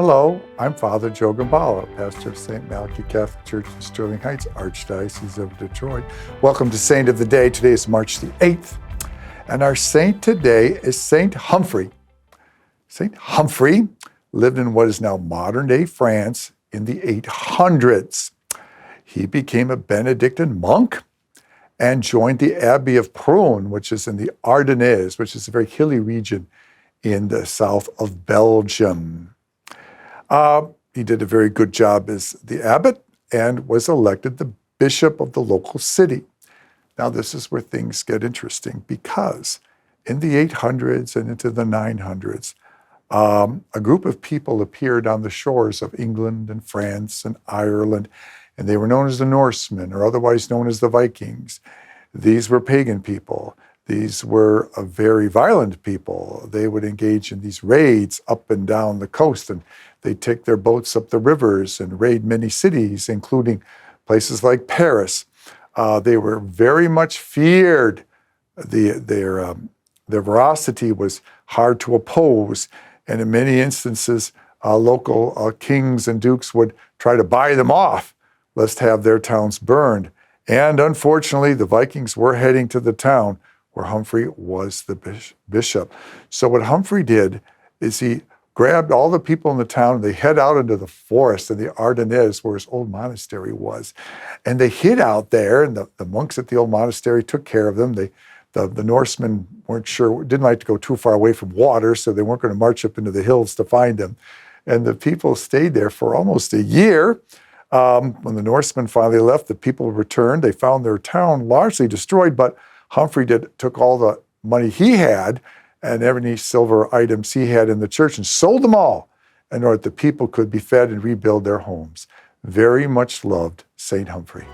Hello, I'm Father Joe Gambala, pastor of St. Malachy Catholic Church in Sterling Heights, Archdiocese of Detroit. Welcome to Saint of the Day. Today is March the 8th, and our saint today is Saint Humphrey. Saint Humphrey lived in what is now modern-day France in the 800s. He became a Benedictine monk and joined the Abbey of Prune, which is in the Ardennes, which is a very hilly region in the south of Belgium. He did a very good job as the abbot and was elected the bishop of the local city. Now, this is where things get interesting because in the 800s and into the 900s, a group of people appeared on the shores of England and France and Ireland, and they were known as the Norsemen, or otherwise known as the Vikings. These were pagan people. These were a very violent people. They would engage in these raids up and down the coast, and they'd take their boats up the rivers and raid many cities, including places like Paris. They were very much feared. Their ferocity was hard to oppose, and in many instances, local kings and dukes would try to buy them off, lest have their towns burned. And unfortunately, the Vikings were heading to the town where Humphrey was the bishop. So what Humphrey did is he grabbed all the people in the town, and they head out into the forest in the Ardennes, where his old monastery was. And they hid out there, and the monks at the old monastery took care of them. The Norsemen weren't sure, didn't like to go too far away from water, so they weren't going to march up into the hills to find them. And the people stayed there for almost a year. When the Norsemen finally left, the people returned. They found their town largely destroyed, but Humphrey took all the money he had and any silver items he had in the church and sold them all in order that the people could be fed and rebuild their homes. Very much loved, Saint Humphrey.